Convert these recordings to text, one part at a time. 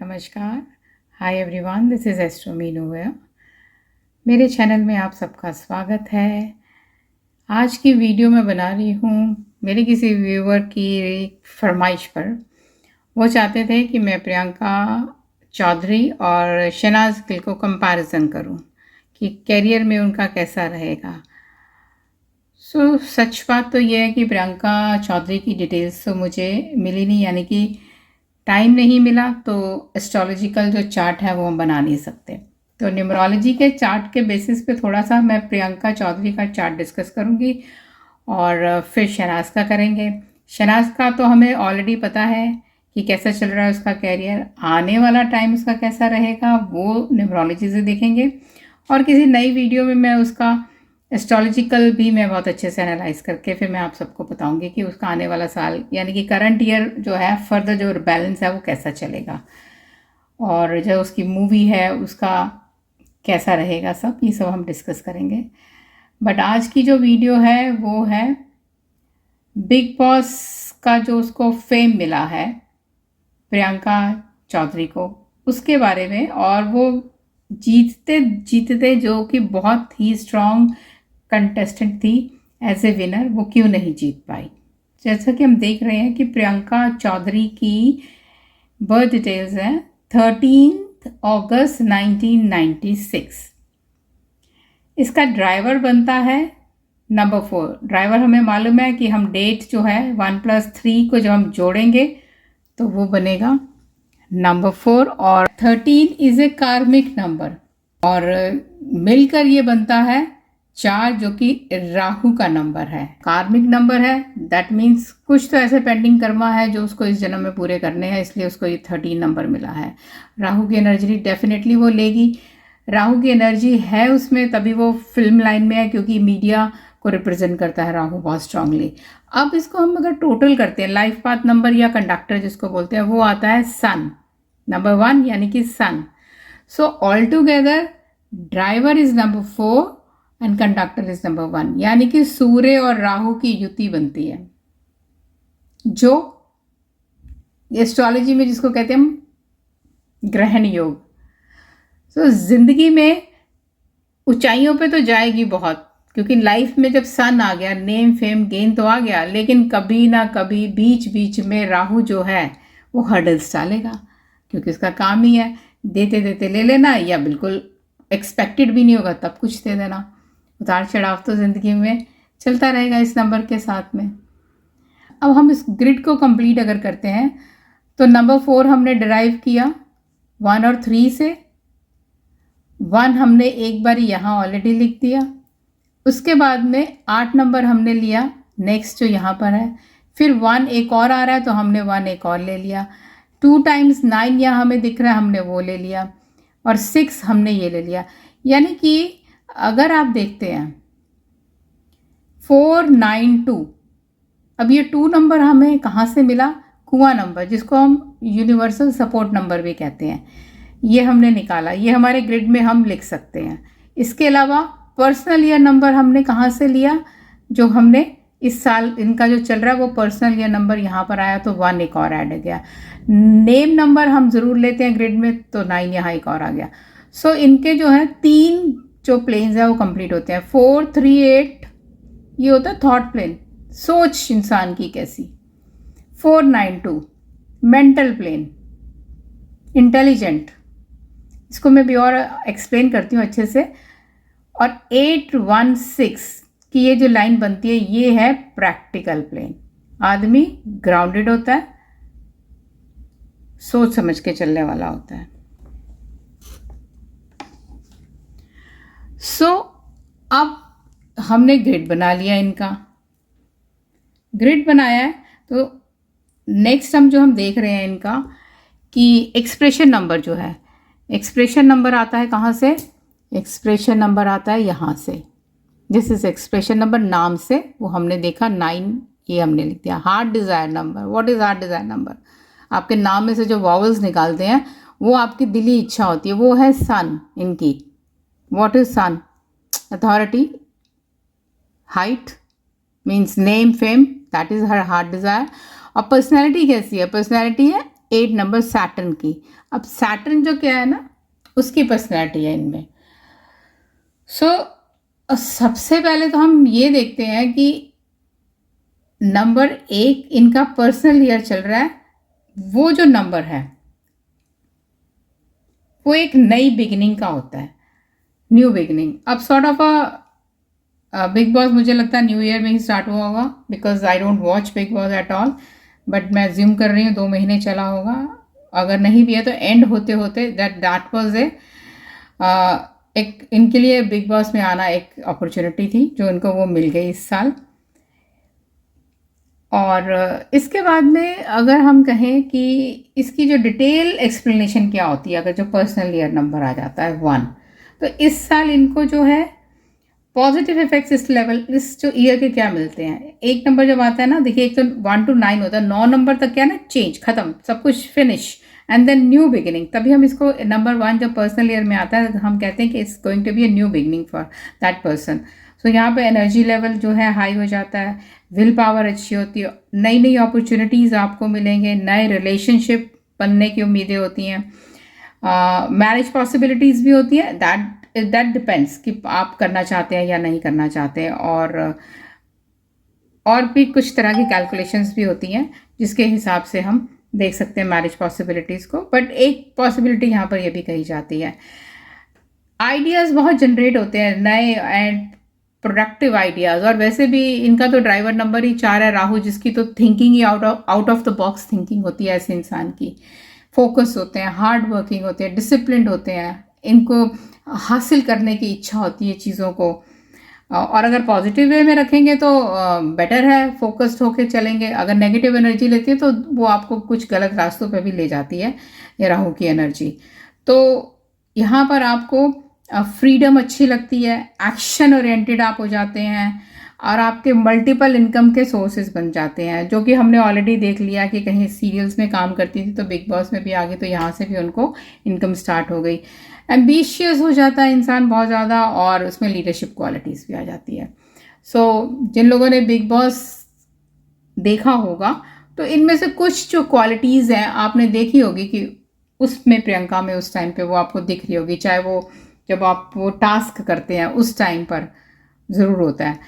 नमस्कार। Hi everyone, this is astro Meenu here. मेरे channel में आप सबका स्वागत है। आज की वीडियो मैं बना रही हूँ मेरे किसी व्यूअर की फरमाइश पर। वो चाहते थे कि मैं प्रियंका चौधरी और शहनाज गिल को कंपैरिजन करूँ कि करियर में उनका कैसा रहेगा। सच बात तो ये है कि प्रियंका चौधरी की डिटेल्स तो मुझे मिली नहीं, यानी कि टाइम नहीं मिला, तो एस्ट्रोलॉजिकल जो चार्ट है वो हम बना नहीं सकते। तो न्यूमरोलॉजी के चार्ट के बेसिस पे थोड़ा सा मैं प्रियंका चौधरी का चार्ट डिस्कस करूँगी और फिर शहनाज का करेंगे। शहनाज का तो हमें ऑलरेडी पता है कि कैसा चल रहा है उसका कैरियर, आने वाला टाइम उसका कैसा रहेगा वो न्यूमरोलॉजी से देखेंगे। और किसी नई वीडियो में मैं उसका एस्ट्रोलॉजिकल भी मैं बहुत अच्छे से एनालाइज करके फिर मैं आप सबको बताऊंगी कि उसका आने वाला साल यानी कि करंट ईयर जो है फर्दर जो बैलेंस है वो कैसा चलेगा, और जो उसकी मूवी है उसका कैसा रहेगा, सब ये सब हम डिस्कस करेंगे। बट आज की जो वीडियो है वो है बिग बॉस का जो उसको फेम मिला है प्रियंका चौधरी को, उसके बारे में। और वो जीतते जीतते जो कि बहुत ही स्ट्रॉन्ग कंटेस्टेंट थी एज ए विनर, वो क्यों नहीं जीत पाई। जैसा कि हम देख रहे हैं कि प्रियंका चौधरी की बर्थ डिटेल्स हैं 13 अगस्त 1996। इसका ड्राइवर बनता है नंबर 4। ड्राइवर हमें मालूम है कि हम डेट जो है 1+3 को जब हम जोड़ेंगे तो वो बनेगा नंबर 4, और 13 इज़ ए कार्मिक नंबर, और मिलकर ये बनता है 4 जो कि राहु का नंबर है। कार्मिक नंबर है, दैट मीन्स कुछ तो ऐसे पेंडिंग कर्मा है जो उसको इस जन्म में पूरे करने हैं, इसलिए उसको ये 13 नंबर मिला है। राहु की एनर्जी डेफिनेटली वो लेगी, राहु की एनर्जी है उसमें, तभी वो फिल्म लाइन में है, क्योंकि मीडिया को रिप्रेजेंट करता है राहु बहुत स्ट्रांगली। अब इसको हम अगर टोटल करते हैं, लाइफ पाथ नंबर या कंडक्टर जिसको बोलते हैं, वो आता है सन, नंबर 1 यानी कि sun. So all together driver is number 4 and conductor is number 1, यानी कि सूर्य और राहु की युति बनती है, जो एस्ट्रोलॉजी में जिसको कहते हैं हम ग्रहण योग। तो जिंदगी में ऊंचाइयों पे तो जाएगी बहुत, क्योंकि लाइफ में जब सन आ गया, नेम फेम गेन तो आ गया, लेकिन कभी ना कभी बीच बीच में राहु जो है वो हर्डल्स डालेगा, क्योंकि उसका काम ही है देते देते ले लेना, या बिल्कुल एक्सपेक्टेड भी नहीं होगा तब कुछ दे देना। उतार चढ़ाव तो ज़िंदगी में चलता रहेगा इस नंबर के साथ में। अब हम इस ग्रिड को कंप्लीट अगर करते हैं तो नंबर 4 हमने डिराइव किया 1 और 3 से। 1 हमने एक बार यहाँ ऑलरेडी लिख दिया, उसके बाद में 8 नंबर हमने लिया नेक्स्ट जो यहाँ पर है, फिर 1 एक और आ रहा है तो हमने 1 एक और ले लिया, 2 टाइम्स 9 यहाँ हमें दिख रहा है हमने वो ले लिया, और 6 हमने ये ले लिया। यानी कि अगर आप देखते हैं 4 9 2, अब ये 2 नंबर हमें कहाँ से मिला? कुआं नंबर, जिसको हम यूनिवर्सल सपोर्ट नंबर भी कहते हैं, ये हमने निकाला, ये हमारे ग्रिड में हम लिख सकते हैं। इसके अलावा पर्सनल ईयर नंबर हमने कहाँ से लिया? जो हमने इस साल इनका जो चल रहा है वो पर्सनल ईयर नंबर यहाँ पर आया तो 1 एक और ऐड हो गया। नेम नंबर हम ज़रूर लेते हैं ग्रिड में, तो 9 यहाँ एक और आ गया। सो इनके जो है 3 जो प्लेन्स है वो कंप्लीट होते हैं। 4 3 8 ये होता है थॉट प्लेन, सोच इंसान की कैसी। 4 9 2 मेंटल प्लेन, इंटेलिजेंट, इसको मैं भी और एक्सप्लेन करती हूँ अच्छे से। और 8 1 6 की ये जो लाइन बनती है ये है प्रैक्टिकल प्लेन। आदमी ग्राउंडेड होता है, सोच समझ के चलने वाला होता है। सो अब हमने ग्रिड बना लिया, इनका ग्रिड बनाया है, तो नेक्स्ट हम देख रहे हैं इनका कि एक्सप्रेशन नंबर जो है, एक्सप्रेशन नंबर आता है कहाँ से? एक्सप्रेशन नंबर आता है यहाँ से, दिस इज एक्सप्रेशन नंबर नाम से, वो हमने देखा 9 ये हमने लिख दिया। Heart desire number, what is heart desire number? आपके नाम में से जो वॉवल्स निकालते हैं वो आपकी दिली इच्छा होती है, वो है सन इनकी। What is sun? Authority, height means name fame, that is her heart desire. और पर्सनैलिटी कैसी है? पर्सनैलिटी है 8 नंबर सैटर्न की। अब सैटर्न जो क्या है ना, उसकी पर्सनैलिटी है इनमें। सो सबसे पहले तो हम ये देखते हैं कि नंबर 1 इनका पर्सनल ईयर चल रहा है, वो जो नंबर है वो एक नई बिगिनिंग का होता है, न्यू बिगिनिंग। अब सॉर्ट ऑफ बिग बॉस मुझे लगता है न्यू ईयर में ही स्टार्ट हुआ होगा, because I don't watch big boss at all, but मैं ज्यूम कर रही हूँ 2 महीने चला होगा। अगर नहीं भी है तो एंड होते होते दैट वाज ए एक इनके लिए बिग बॉस में आना एक अपॉर्चुनिटी थी जो इनको वो मिल गई इस साल। और इसके बाद में अगर हम कहें कि इसकी जो डिटेल एक्सप्लेनेशन क्या होती है, अगर जो पर्सनल ईयर नंबर आ जाता है 1, तो इस साल इनको जो है पॉजिटिव इफेक्ट्स इस लेवल, इस जो ईयर के क्या मिलते हैं। एक नंबर जब आता है ना, देखिए एक तो 1 to 9 होता है, 9 नंबर तक क्या है ना, चेंज, खत्म, सब कुछ finish, and then new beginning. तभी हम इसको नंबर 1 जब पर्सनल ईयर में आता है हम कहते हैं कि it's going to be a new beginning for that person. So यहाँ पे एनर्जी लेवल जो है हाई हो जाता है, विल पावर अच्छी होती है, नई नई अपॉर्चुनिटीज़ आपको मिलेंगे, नए रिलेशनशिप बनने की उम्मीदें होती हैं, मैरिज पॉसिबिलिटीज़ भी होती है। दैट डिपेंड्स कि आप करना चाहते हैं या नहीं करना चाहते हैं। और भी कुछ तरह की कैलकुलेशंस भी होती हैं जिसके हिसाब से हम देख सकते हैं मैरिज पॉसिबिलिटीज़ को। बट एक पॉसिबिलिटी यहाँ पर यह भी कही जाती है, आइडियाज़ बहुत जनरेट होते हैं नए एंड प्रोडक्टिव आइडियाज़। और वैसे भी इनका तो ड्राइवर नंबर ही 4 है, राहु, जिसकी तो thinking he out of the box thinking होती है ऐसे इंसान की। फोकस होते हैं, हार्ड वर्किंग होते हैं, डिसिप्लिन्ड होते हैं, इनको हासिल करने की इच्छा होती है चीज़ों को। और अगर पॉजिटिव वे में रखेंगे तो बेटर है, फोकस्ड होकर चलेंगे। अगर नेगेटिव एनर्जी लेती है तो वो आपको कुछ गलत रास्तों पे भी ले जाती है, ये राहु की एनर्जी। तो यहाँ पर आपको फ्रीडम अच्छी लगती है, एक्शन ओरिएंटेड आप हो जाते हैं, और आपके मल्टीपल इनकम के सोर्सेज बन जाते हैं, जो कि हमने ऑलरेडी देख लिया कि कहीं सीरियल्स में काम करती थी तो बिग बॉस में भी आ गई, तो यहाँ से भी उनको इनकम स्टार्ट हो गई। एम्बिशियस हो जाता है इंसान बहुत ज़्यादा, और उसमें लीडरशिप क्वालिटीज़ भी आ जाती है। सो जिन लोगों ने बिग बॉस देखा होगा तो इनमें से कुछ जो क्वालिटीज़ हैं आपने देखी होगी कि उसमें प्रियंका में उस टाइम पे वो आपको दिख रही होगी, चाहे वो जब आप वो टास्क करते हैं उस टाइम पर ज़रूर होता है।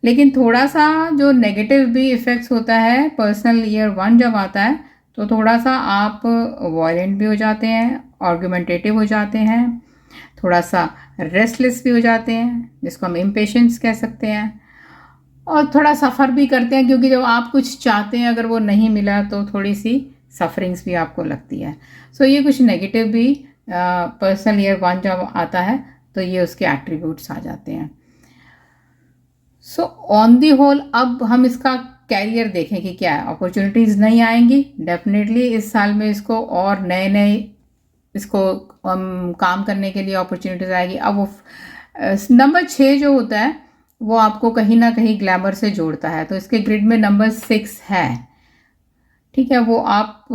लेकिन थोड़ा सा जो नेगेटिव भी इफ़ेक्ट्स होता है पर्सनल ईयर 1 जब आता है, तो थोड़ा सा आप वॉयलेंट भी हो जाते हैं, आर्गुमेंटेटिव हो जाते हैं, थोड़ा सा रेस्टलेस भी हो जाते हैं, जिसको हम इम्पेशेंस कह सकते हैं, और थोड़ा सफ़र भी करते हैं, क्योंकि जब आप कुछ चाहते हैं अगर वो नहीं मिला तो थोड़ी सी सफरिंग्स भी आपको लगती है। सो ये कुछ नेगेटिव भी पर्सनल ईयर 1 जब आता है तो ये उसके एट्रीब्यूट्स आ जाते हैं। सो ऑन दी होल अब हम इसका कैरियर देखें कि क्या है, अपॉर्चुनिटीज़ नहीं आएंगी डेफिनेटली इस साल में, इसको और नए नए इसको काम करने के लिए अपॉर्चुनिटीज़ आएगी। अब वो नंबर 6 जो होता है वो आपको कहीं ना कहीं ग्लैमर से जोड़ता है, तो इसके ग्रिड में नंबर 6 है, ठीक है, वो आप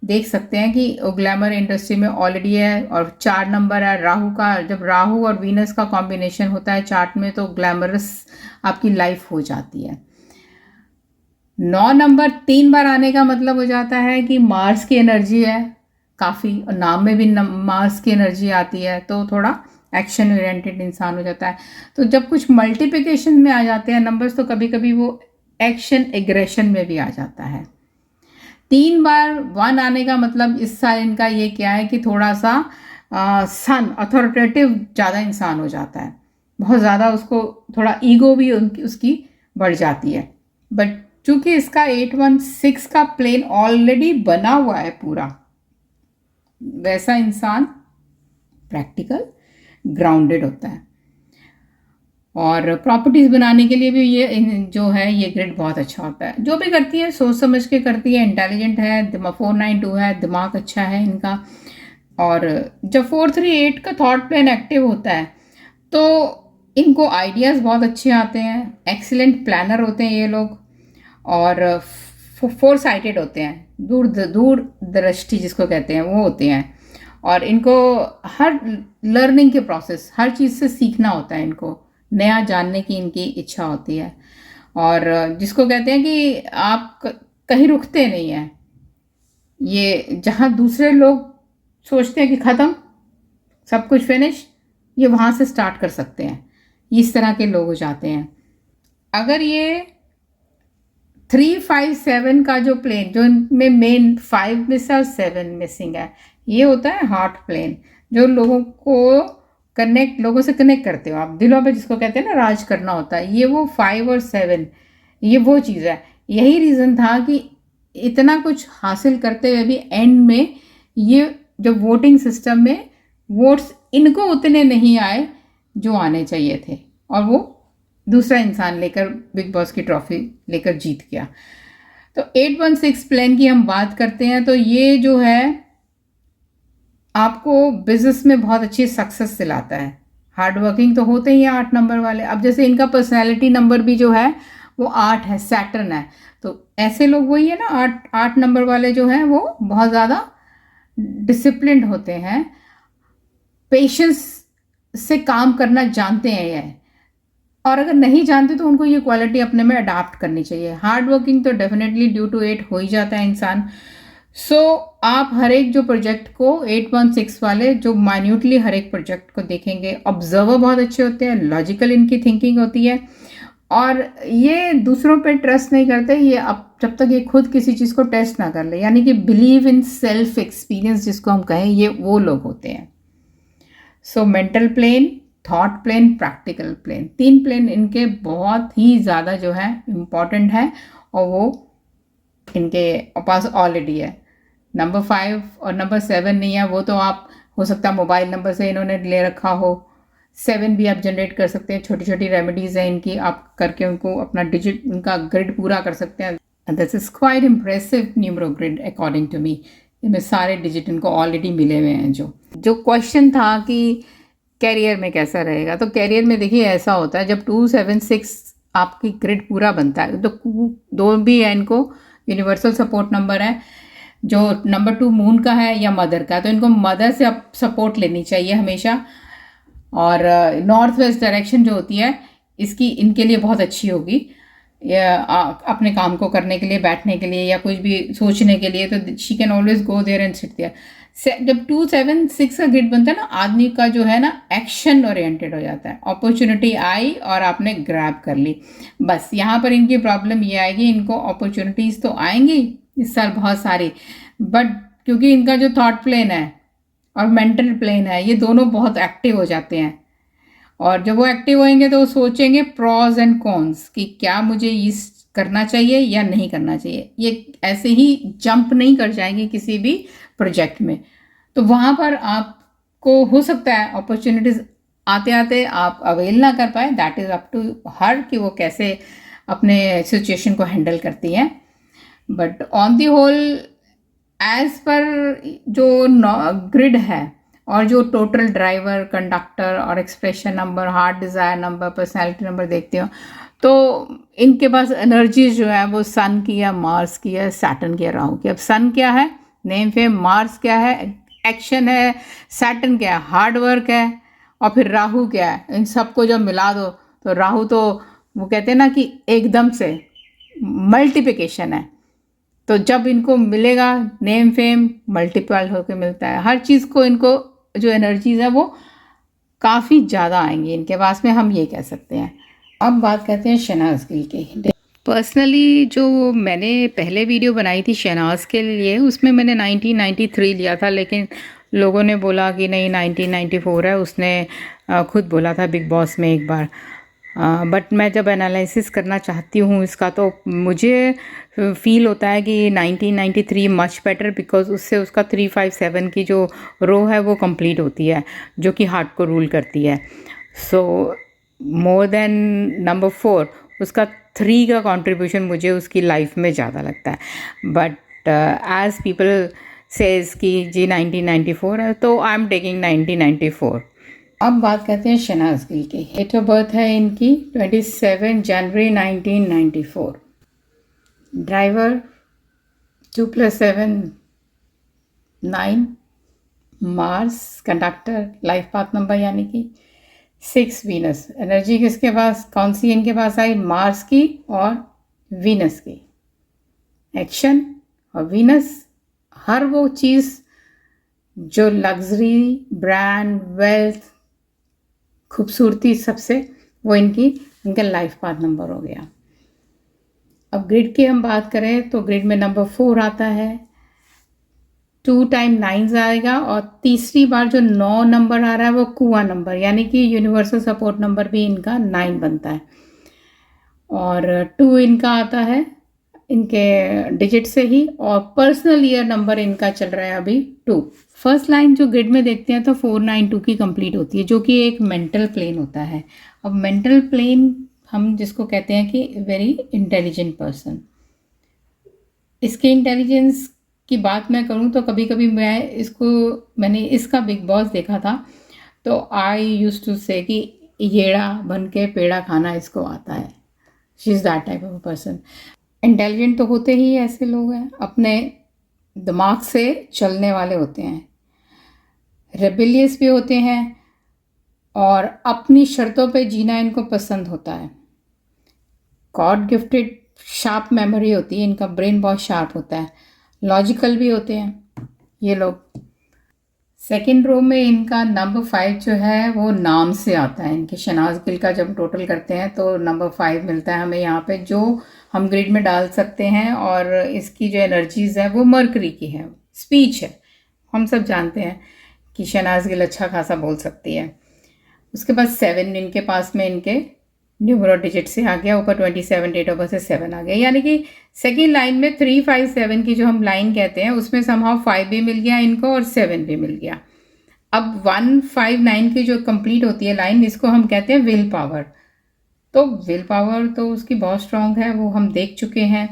देख सकते हैं कि ग्लैमर इंडस्ट्री में ऑलरेडी है। और 4 नंबर है राहु का, जब राहु और वीनस का कॉम्बिनेशन होता है चार्ट में तो ग्लैमरस आपकी लाइफ हो जाती है। 9 नंबर 3 बार आने का मतलब हो जाता है कि मार्स की एनर्जी है काफ़ी, और नाम में भी मार्स की एनर्जी आती है, तो थोड़ा एक्शन ओरिएंटेड इंसान हो जाता है। तो जब कुछ मल्टीप्लिकेशन में आ जाते हैं नंबर्स तो कभी कभी वो एक्शन एग्रेशन में भी आ जाता है। 3 बार 1 आने का मतलब इस साल इनका ये क्या है कि थोड़ा सा सन अथॉरिटेटिव ज़्यादा इंसान हो जाता है, बहुत ज़्यादा उसको थोड़ा ईगो भी उसकी बढ़ जाती है। बट चूंकि इसका 816 का प्लेन ऑलरेडी बना हुआ है पूरा, वैसा इंसान प्रैक्टिकल ग्राउंडेड होता है। और प्रॉपर्टीज़ बनाने के लिए भी ये जो है ये ग्रिड बहुत अच्छा होता है। जो भी करती है सोच समझ के करती है, इंटेलिजेंट है, 492 है, दिमाग अच्छा है इनका। और जब 438 का थॉट प्लान एक्टिव होता है तो इनको आइडियाज़ बहुत अच्छे आते हैं, एक्सीलेंट प्लानर होते हैं ये लोग, और 4 साइटेड होते हैं, दूर दृष्टि जिसको कहते हैं वो होते हैं। और इनको हर लर्निंग के प्रोसेस, हर चीज़ से सीखना होता है, इनको नया जानने की इनकी इच्छा होती है। और जिसको कहते हैं कि आप कहीं रुकते नहीं हैं, ये जहाँ दूसरे लोग सोचते हैं कि ख़त्म, सब कुछ फिनिश, ये वहाँ से स्टार्ट कर सकते हैं। इस तरह के लोग हो जाते हैं। अगर ये 357 का जो प्लेन, जो इनमें मेन 5 मिस है और 7 मिसिंग है, ये होता है हार्ट प्लेन, जो लोगों से कनेक्ट करते हो आप, दिलों पे जिसको कहते हैं ना राज करना होता है, ये वो 5 और 7, ये वो चीज़ है। यही रीज़न था कि इतना कुछ हासिल करते हुए भी एंड में ये जो वोटिंग सिस्टम में वोट्स इनको उतने नहीं आए जो आने चाहिए थे, और वो दूसरा इंसान लेकर बिग बॉस की ट्रॉफी लेकर जीत गया। तो 816 प्लान की हम बात करते हैं तो ये जो है आपको बिजनेस में बहुत अच्छी सक्सेस दिलाता है। हार्ड वर्किंग तो होते ही हैं 8 नंबर वाले। अब जैसे इनका पर्सनैलिटी नंबर भी जो है वो 8 है, सैटर्न है, तो ऐसे लोग वही है ना, 8 नंबर वाले जो हैं वो बहुत ज़्यादा डिसिप्लिन्ड होते हैं, पेशेंस से काम करना जानते हैं ये, और अगर नहीं जानते तो उनको ये क्वालिटी अपने में अडाप्ट करनी चाहिए। हार्ड वर्किंग तो डेफिनेटली ड्यू टू 8 हो ही जाता है इंसान। सो आप हर एक जो प्रोजेक्ट को 816 वाले जो माइन्यूटली हर एक प्रोजेक्ट को देखेंगे, ऑब्जर्वर बहुत अच्छे होते हैं, लॉजिकल इनकी थिंकिंग होती है, और ये दूसरों पे ट्रस्ट नहीं करते, ये अब जब तक ये खुद किसी चीज़ को टेस्ट ना कर ले, यानी कि बिलीव इन सेल्फ एक्सपीरियंस जिसको हम कहें, ये वो लोग होते हैं। So mental plane, thought plane, practical plane, 3 plane इनके बहुत ही ज़्यादा जो है इम्पॉर्टेंट है, और वो इनके पास ऑलरेडी है। नंबर 5 और नंबर 7 नहीं है, वो तो आप हो सकता है मोबाइल नंबर से इन्होंने ले रखा हो। 7 भी आप जनरेट कर सकते हैं, छोटी छोटी रेमेडीज़ हैं इनकी, आप करके उनको अपना डिजिट, उनका ग्रिड पूरा कर सकते हैं। This is quite impressive numero grid according to me. इनमें सारे डिजिट इनको ऑलरेडी मिले हुए हैं। जो क्वेश्चन था कि कैरियर में कैसा रहेगा, तो कैरियर में देखिए ऐसा होता है, जब 276 आपकी ग्रिड पूरा बनता है तो 2 भी है, इनको यूनिवर्सल सपोर्ट नंबर है। जो नंबर 2 मून का है या मदर का, तो इनको मदर से अब सपोर्ट लेनी चाहिए हमेशा। और नॉर्थ वेस्ट डायरेक्शन जो होती है इसकी इनके लिए बहुत अच्छी होगी, अपने काम को करने के लिए, बैठने के लिए, या कुछ भी सोचने के लिए, तो she can always go there and sit there. जब 276 का ग्रिड बनता है ना, आदमी का जो है ना एक्शन ओरिएंटेड हो जाता है। अपॉर्चुनिटी आई और आपने ग्रैब कर ली, बस यहाँ पर इनकी प्रॉब्लम ये आएगी, इनको अपॉर्चुनिटीज़ तो आएंगी इस साल बहुत सारी, बट क्योंकि इनका जो थॉट प्लेन है और मेंटल प्लेन है, ये दोनों बहुत एक्टिव हो जाते हैं, और जब वो एक्टिव होंगे तो वो सोचेंगे प्रॉज एंड कॉन्स कि क्या मुझे इस करना चाहिए या नहीं करना चाहिए। ये ऐसे ही जंप नहीं कर जाएंगे किसी भी प्रोजेक्ट में, तो वहाँ पर आपको हो सकता है अपॉर्चुनिटीज़ आते आते आप अवेल ना कर पाए। That is up to her कि वो कैसे अपने सिचुएशन को हैंडल करती हैं। But on the whole as per जो ग्रिड है और जो टोटल ड्राइवर, कंडक्टर और expression number, heart desire number, personality number देखते हो, तो इनके पास एनर्जी जो है वो सन की है, मार्स की है, सैटर्न की है, राहु की। अब सन क्या है, नेम फेम, मार्स क्या है, एक्शन है, सैटर्न क्या है, हार्ड वर्क है, और फिर राहु क्या है। इन सबको जब मिला दो तो राहु तो वो कहते हैं ना कि एकदम से मल्टीप्लिकेशन है, तो जब इनको मिलेगा नेम फेम मल्टीपल होकर मिलता है, हर चीज़ को इनको जो एनर्जीज है वो काफ़ी ज़्यादा आएंगी इनके पास में, हम ये कह सकते हैं। अब बात करते हैं शहनाज गिल की। पर्सनली जो मैंने पहले वीडियो बनाई थी शहनाज के लिए, उसमें मैंने 1993 लिया था, लेकिन लोगों ने बोला कि नहीं 1994 है। उसने खुद बोला था बिग बॉस में एक बार, बट मैं जब एनालिसिस करना चाहती हूँ इसका, तो मुझे फील होता है कि 1993 मच बेटर, बिकॉज उससे उसका 357 की जो रो है वो कंप्लीट होती है, जो कि हार्ट को रूल करती है। सो मोर देन नंबर 4, उसका 3 का कंट्रीब्यूशन मुझे उसकी लाइफ में ज़्यादा लगता है। बट एज पीपल सेज कि जी 1994 है, तो आई एम टेकिंग 1994। अब बात करते हैं शहनाज गिल की। डेट ऑफ बर्थ है इनकी 27 जनवरी 1994। Driver 2 + 7 9, Mars conductor, life path number यानी कि 6, वीनस। एनर्जी किसके पास, कौन सी इनके पास आई, मार्स की और वीनस की। एक्शन और वीनस, हर वो चीज़ जो लग्जरी, ब्रांड, वेल्थ, खूबसूरती सबसे, वो इनका लाइफ पाथ नंबर हो गया। अब ग्रिड की हम बात करें तो ग्रिड में नंबर 4 आता है, 2 टाइम 9 आएगा, और तीसरी बार जो 9 नंबर आ रहा है वो कुआं नंबर, यानी कि यूनिवर्सल सपोर्ट नंबर भी इनका 9 बनता है। और 2 इनका आता है इनके डिजिट से ही, और पर्सनल ईयर नंबर इनका चल रहा है अभी 2। फर्स्ट लाइन जो ग्रिड में देखते हैं तो 492 की कंप्लीट होती है, जो कि एक मेंटल प्लेन होता है। अब मेंटल प्लेन हम जिसको कहते हैं कि वेरी इंटेलिजेंट पर्सन, इसके इंटेलिजेंस की बात मैं करूं तो कभी कभी मैंने इसका बिग बॉस देखा था, तो आई यूज टू से कि येड़ा बन के पेड़ा खाना इसको आता है। She is that type of a person. Intelligent तो होते ही ऐसे लोग हैं, अपने दिमाग से चलने वाले होते हैं, रेबिलियस भी होते हैं, और अपनी शर्तों पे जीना इनको पसंद होता है। गॉड गिफ्टेड शार्प मेमोरी होती है इनका, ब्रेन बहुत शार्प होता है, लॉजिकल भी होते हैं ये लोग। सेकेंड रो में इनका नंबर 5 जो है वो नाम से आता है इनके। शहनाज गिल का जब टोटल करते हैं तो नंबर 5 मिलता है हमें यहाँ पे, जो हम ग्रिड में डाल सकते हैं। और इसकी जो एनर्जीज है वो मरकरी की है, स्पीच है, हम सब जानते हैं कि शहनाज गिल अच्छा खासा बोल सकती है। उसके बाद 7 इनके पास में इनके न्यूमरो डिजिट से आ गया, ऊपर 27 डेट ऑफ बर्थ से 7 आ गया, यानी कि सेकेंड लाइन में 357 की जो हम लाइन कहते हैं उसमें समहाउ 5 भी मिल गया इनको और 7 भी मिल गया। अब 159 की जो कंप्लीट होती है लाइन, इसको हम कहते हैं विल पावर। तो विल पावर तो उसकी बहुत स्ट्रांग है, वो हम देख चुके हैं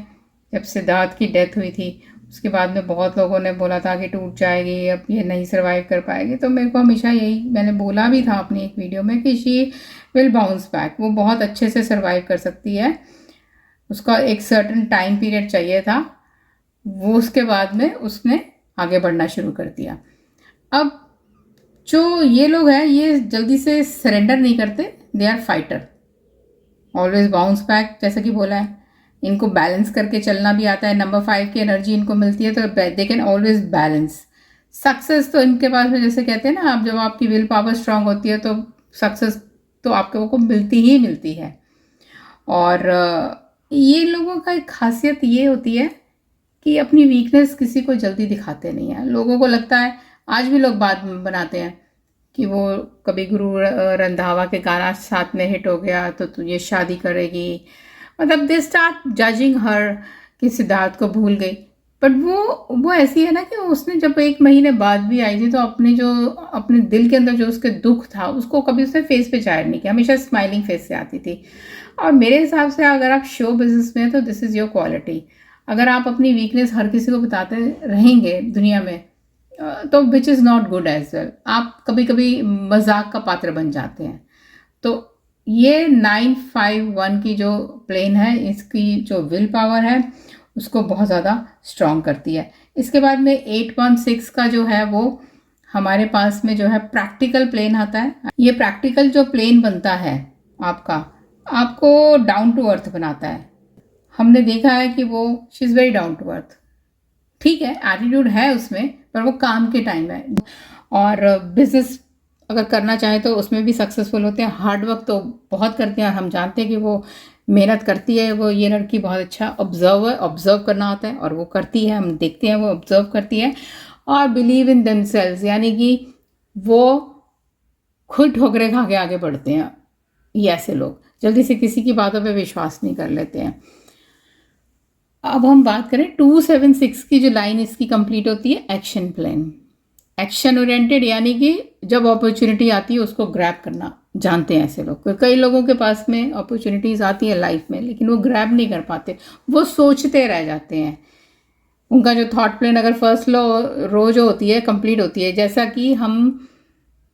जब सिद्धार्थ की डेथ हुई थी। उसके बाद में बहुत लोगों ने बोला था कि टूट जाएगी, अब ये नहीं सर्वाइव कर पाएगी। तो मेरे को हमेशा यही मैंने बोला भी था अपनी एक वीडियो में कि शी विल बाउंस बैक, वो बहुत अच्छे से सर्वाइव कर सकती है। उसका एक सर्टन टाइम पीरियड चाहिए था, वो उसके बाद में उसने आगे बढ़ना शुरू कर दिया। अब जो ये लोग हैं ये जल्दी से सरेंडर नहीं करते, they are fighter, always bounce back, जैसा कि बोला है। इनको बैलेंस करके चलना भी आता है, नंबर 5 की एनर्जी इनको मिलती है, तो they can always balance. Success तो इनके पास में, जैसे कहते हैं ना, आप जब आपकी विल पावर स्ट्रांग होती है तो सक्सेस तो आपको को मिलती ही मिलती है। और ये लोगों का एक खासियत ये होती है कि अपनी वीकनेस किसी को जल्दी दिखाते नहीं है। लोगों को लगता है, आज भी लोग बात बनाते हैं कि वो कभी गुरु रंधावा के गाना साथ में हिट हो गया तो तू ये शादी करेगी, मतलब दे स्टार्ट जजिंग हर कि सिद्धार्थ को भूल गई। बट वो ऐसी है ना कि उसने जब 1 महीने बाद भी आई थी तो अपने दिल के अंदर जो उसके दुख था उसको कभी उसने फेस पे जाहिर नहीं किया, हमेशा स्माइलिंग फेस से आती थी। और मेरे हिसाब से अगर आप शो बिजनेस में हैं तो दिस इज़ योर क्वालिटी। अगर आप अपनी वीकनेस हर किसी को बताते रहेंगे दुनिया में तो which is not good as well, आप कभी कभी मजाक का पात्र बन जाते हैं। तो ये 951 की जो प्लेन है, इसकी जो विल पावर है उसको बहुत ज़्यादा स्ट्रॉन्ग करती है। इसके बाद में 816 का जो है वो हमारे पास में जो है प्रैक्टिकल प्लेन आता है। ये प्रैक्टिकल जो प्लेन बनता है आपको डाउन टू अर्थ बनाता है। हमने देखा है कि वो she is very down to earth, ठीक है एटीट्यूड है उसमें, पर वो काम के टाइम है। और बिजनेस अगर करना चाहे तो उसमें भी सक्सेसफुल होते हैं। हार्ड वर्क तो बहुत करते हैं, हम जानते हैं कि वो मेहनत करती है। वो ये लड़की बहुत अच्छा ऑब्जर्व करना आता है और वो करती है, हम देखते हैं वो ऑब्जर्व करती है। और बिलीव इन देमसेल्व्स, यानी कि वो खुद ठोकरें खा के आगे बढ़ते हैं। ये ऐसे लोग जल्दी से किसी की बातों पे विश्वास नहीं कर लेते हैं। अब हम बात करें 276 की जो लाइन इसकी कंप्लीट होती है, एक्शन प्लान, एक्शन ओरिएंटेड, यानी कि जब अपॉर्चुनिटी आती है उसको ग्रैब करना जानते हैं ऐसे लोग। कई लोगों के पास में अपॉर्चुनिटीज़ आती है लाइफ में लेकिन वो ग्रैब नहीं कर पाते, वो सोचते रह जाते हैं। उनका जो थॉट प्लान अगर फर्स्ट रो जो होती है कंप्लीट होती है, जैसा कि हम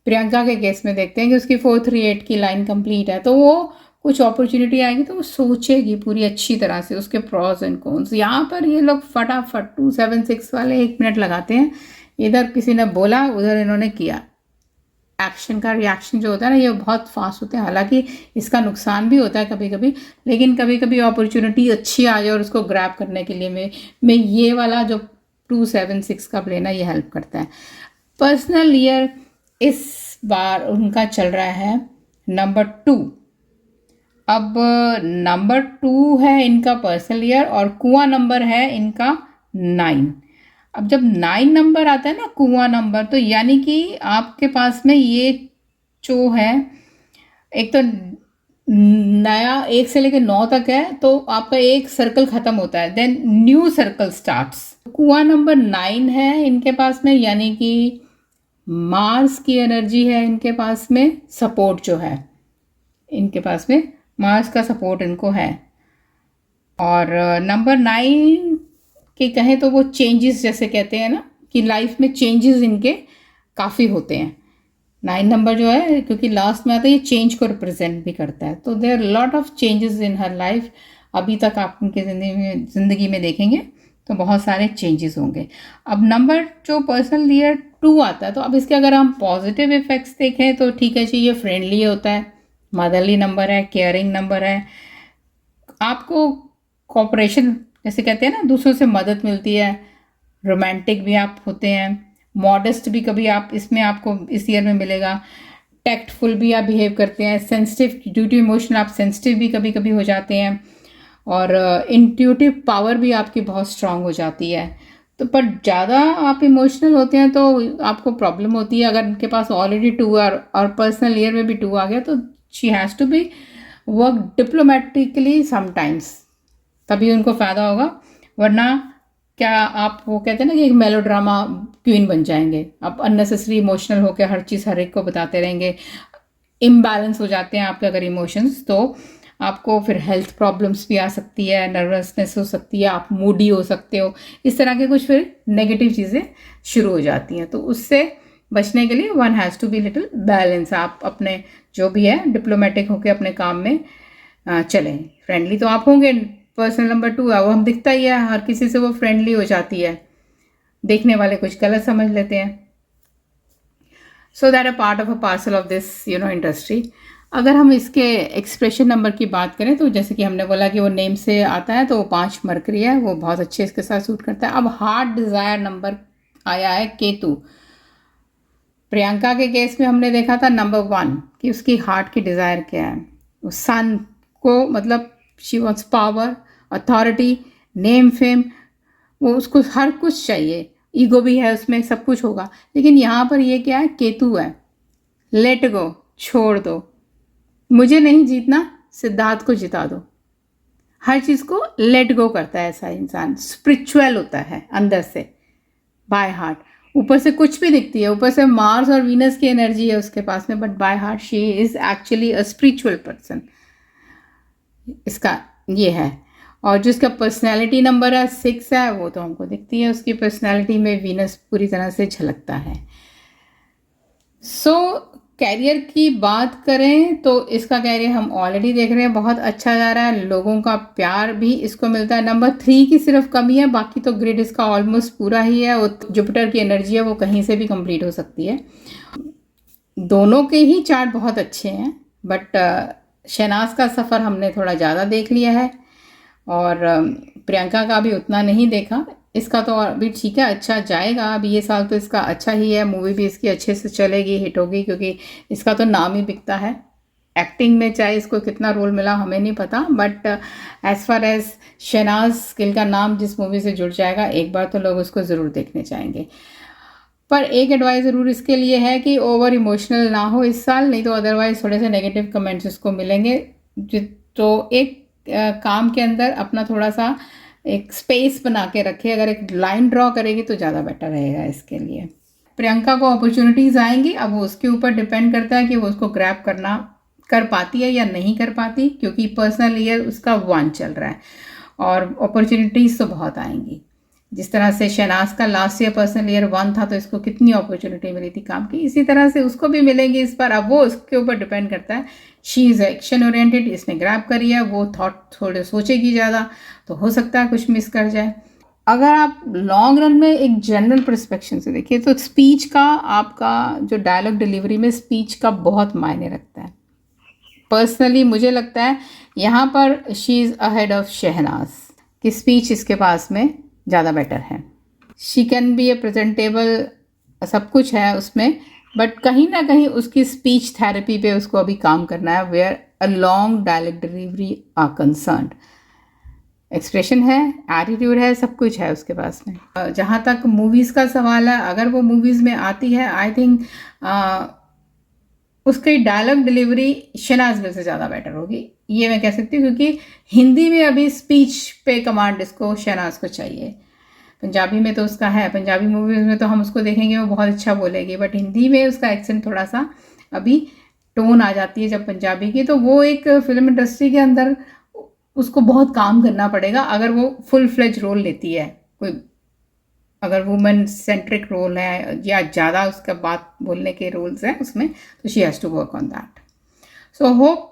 प्रियंका के केस में देखते हैं कि उसकी 438 की लाइन कंप्लीट है, तो वो कुछ अपॉर्चुनिटी आएगी तो वो सोचेगी पूरी अच्छी तरह से उसके प्रॉस एंड कॉन्स। यहाँ पर ये लोग फटाफट 276 वाले 1 मिनट लगाते हैं, इधर किसी ने बोला उधर इन्होंने किया। एक्शन का रिएक्शन जो होता है ना ये बहुत फास्ट होते हैं। हालांकि इसका नुकसान भी होता है कभी कभी, लेकिन कभी कभी अपॉर्चुनिटी अच्छी आ जाए और उसको ग्रैब करने के लिए मैं ये वाला जो 2, 7, 6 कब लेना, ये हेल्प करता है। पर्सनल ईयर इस बार उनका चल रहा है नंबर 2। अब नंबर 2 है इनका पर्सनल ईयर और कुआं नंबर है इनका 9। अब जब 9 नंबर आता है ना, कुआं नंबर, तो यानी कि आपके पास में ये जो है, एक तो नया 1 से लेकर 9 तक है, तो आपका एक सर्कल खत्म होता है, देन न्यू सर्कल स्टार्ट्स। कुआं नंबर 9 है इनके पास में, यानी कि मार्स की एनर्जी है इनके पास में, सपोर्ट जो है इनके पास में मार्स का सपोर्ट इनको है। और नंबर 9 के कहें तो वो चेंजेस, जैसे कहते हैं ना कि लाइफ में चेंजेस इनके काफ़ी होते हैं। 9 नंबर जो है, क्योंकि लास्ट में आता है, ये चेंज को रिप्रेजेंट भी करता है। तो there lot of changes in her life. अभी तक आप उनके ज़िंदगी में देखेंगे तो बहुत सारे चेंजेस होंगे। अब नंबर जो पर्सनल ईयर 2 आता है, तो अब इसके अगर हम पॉजिटिव इफ़ेक्ट्स देखें तो ठीक है जी, ये फ्रेंडली होता है, मदरली नंबर है, केयरिंग नंबर है, आपको कोऑपरेशन, जैसे कहते हैं ना, दूसरों से मदद मिलती है, रोमांटिक भी आप होते हैं, मॉडेस्ट भी कभी आप इसमें आपको इस ईयर में मिलेगा, टैक्टफुल भी आप बिहेव करते हैं, सेंसिटिव, ड्यू टू इमोशन आप सेंसिटिव भी कभी कभी हो जाते हैं, और इंट्यूटिव पावर भी आपकी बहुत स्ट्रांग हो जाती है। तो पर ज़्यादा आप इमोशनल होते हैं तो आपको प्रॉब्लम होती है। अगर उनके पास ऑलरेडी 2 और पर्सनल ईयर में भी 2 आ गया, तो she has to be work diplomatically sometimes, तभी उनको फ़ायदा होगा। वरना क्या आप, वो कहते हैं ना कि एक मेलोड्रामा क्वीन बन जाएंगे, आप अननेसेसरी इमोशनल होकर हर चीज़ हर एक को बताते रहेंगे, इम्बैलेंस हो जाते हैं आपके अगर इमोशंस, तो आपको फिर हेल्थ प्रॉब्लम्स भी आ सकती है, नर्वसनेस हो सकती है, आप मूडी हो सकते हो, इस तरह के कुछ फिर नेगेटिव चीज़ें शुरू हो जाती हैं। तो उससे बचने के लिए one has to be little balance. आप अपने जो भी है डिप्लोमेटिक होकर अपने काम में चलें। फ्रेंडली तो आप होंगे, पर्सनल नंबर 2 है, वो हम दिखता ही है, हर किसी से वो फ्रेंडली हो जाती है, देखने वाले कुछ गलत समझ लेते हैं। So that a part of a parcel of this industry. अगर हम इसके एक्सप्रेशन नंबर की बात करें तो जैसे कि हमने बोला कि वो नेम से आता है, तो वो 5 मरकरी है, वो बहुत अच्छे इसके साथ सूट करता है। अब हार्ट डिज़ायर नंबर आया है केतु। प्रियंका के केस में हमने देखा था नंबर 1 कि उसकी हार्ट की डिज़ायर क्या है, सन को, मतलब she wants power, authority, name, fame, वो उसको हर कुछ चाहिए, ईगो भी है उसमें, सब कुछ होगा। लेकिन यहाँ पर ये क्या है, केतु है, लेट गो, छोड़ दो, मुझे नहीं जीतना, सिद्धार्थ को जिता दो, हर चीज़ को लेट गो करता है ऐसा इंसान। स्पिरिचुअल होता है अंदर से, बाय हार्ट। ऊपर से कुछ भी दिखती है, ऊपर से मार्स और वीनस की एनर्जी है उसके पास में, but by heart she is actually a spiritual person, इसका ये है। और जो इसका पर्सनैलिटी नंबर है 6 है, वो तो हमको दिखती है, उसकी पर्सनैलिटी में वीनस पूरी तरह से झलकता है। सो कैरियर की बात करें तो इसका कैरियर हम ऑलरेडी देख रहे हैं, बहुत अच्छा जा रहा है, लोगों का प्यार भी इसको मिलता है। नंबर 3 की सिर्फ कमी है, बाकी तो ग्रिड इसका ऑलमोस्ट पूरा ही है। जुपिटर की एनर्जी है, वो कहीं से भी कंप्लीट हो सकती है। दोनों के ही चार्ट बहुत अच्छे हैं, बट शहनाज का सफ़र हमने थोड़ा ज़्यादा देख लिया है और प्रियंका का भी उतना नहीं देखा। इसका तो अभी ठीक है, अच्छा जाएगा, अभी ये साल तो इसका अच्छा ही है, मूवी भी इसकी अच्छे से चलेगी, हिट होगी, क्योंकि इसका तो नाम ही बिकता है। एक्टिंग में चाहे इसको कितना रोल मिला हमें नहीं पता, but as far as Shehnaaz Gill का नाम जिस मूवी से जुड़ जाएगा, एक बार तो लोग उसको ज़रूर देखने चाहेंगे। पर एक एडवाइस ज़रूर इसके लिए है कि ओवर इमोशनल ना हो इस साल, नहीं तो अदरवाइज थोड़े से नेगेटिव कमेंट्स इसको मिलेंगे। तो एक काम के अंदर अपना थोड़ा सा एक स्पेस बना के रखे, अगर एक लाइन ड्रॉ करेगी तो ज़्यादा बेटर रहेगा इसके लिए। प्रियंका को अपॉर्चुनिटीज़ आएंगी, अब वो उसके ऊपर डिपेंड करता है कि वो उसको ग्रैब कर पाती है या नहीं कर पाती, क्योंकि पर्सनल ईयर उसका 1 चल रहा है और अपॉर्चुनिटीज़ तो बहुत आएंगी। जिस तरह से शहनाज का लास्ट ईयर पर्सनल ईयर 1 था, तो इसको कितनी अपॉर्चुनिटी मिली थी काम की, इसी तरह से उसको भी मिलेंगी इस बार। अब वो उसके ऊपर डिपेंड करता है। शी इज़ एक्शन ओरिएंटेड, इसने ग्रैब करी है, वो थॉट थोड़े सोचेगी ज़्यादा, तो हो सकता है कुछ मिस कर जाए। अगर आप लॉन्ग रन में एक जनरल परस्पेक्शन से देखिए तो स्पीच का, आपका जो डायलॉग डिलीवरी में स्पीच का बहुत मायने रखता है। पर्सनली मुझे लगता है यहाँ पर she is ahead of Shehnaaz, कि स्पीच इसके पास में ज़्यादा बेटर है। She can be a presentable, सब कुछ है उसमें, बट कहीं ना कहीं उसकी स्पीच थेरेपी पे उसको अभी काम करना है, where a long dialect delivery are concerned. Expression है, एटीट्यूड है, सब कुछ है उसके पास में। जहाँ तक मूवीज़ का सवाल है, अगर वो मूवीज़ में आती है, आई थिंक उसकी डायलॉग डिलीवरी शहनाज गिल से ज़्यादा बेटर होगी, ये मैं कह सकती हूँ, क्योंकि हिंदी में अभी स्पीच पे कमांड इसको शहनाज को चाहिए। पंजाबी में तो उसका है, पंजाबी मूवीज़ में तो हम उसको देखेंगे वो बहुत अच्छा बोलेगी, बट हिंदी में उसका एक्सेंट थोड़ा सा अभी टोन आ जाती है जब पंजाबी की, तो वो एक फिल्म इंडस्ट्री के अंदर उसको बहुत काम करना पड़ेगा अगर वो फुल फ्लेज रोल लेती है। कोई अगर वुमेन सेंट्रिक रोल है या ज़्यादा उसका बात बोलने के रोल्स हैं उसमें, तो she has to work on that. So hope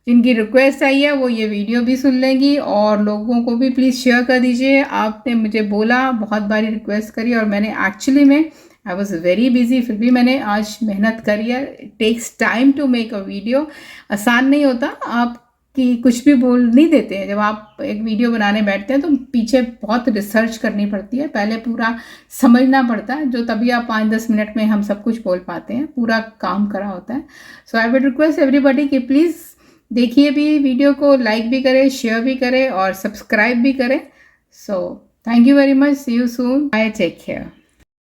जिनकी रिक्वेस्ट आई है वो ये वीडियो भी सुन लेंगी, और लोगों को भी प्लीज़ शेयर कर दीजिए। आपने मुझे बोला, बहुत बारी रिक्वेस्ट करी, और मैंने एक्चुअली में आई वॉज वेरी बिजी, फिर भी मैंने आज मेहनत करी है। It takes time to make a video, आसान नहीं होता। आप कि कुछ भी बोल नहीं देते हैं, जब आप एक वीडियो बनाने बैठते हैं तो पीछे बहुत रिसर्च करनी पड़ती है, पहले पूरा समझना पड़ता है, जो तभी आप 5-10 मिनट में हम सब कुछ बोल पाते हैं, पूरा काम करा होता है। सो आई वुड रिक्वेस्ट एवरीबडी कि प्लीज़ देखिए भी वीडियो को, लाइक भी करें, शेयर भी करें और सब्सक्राइब भी करें। So thank you very much, see you soon, bye, take care.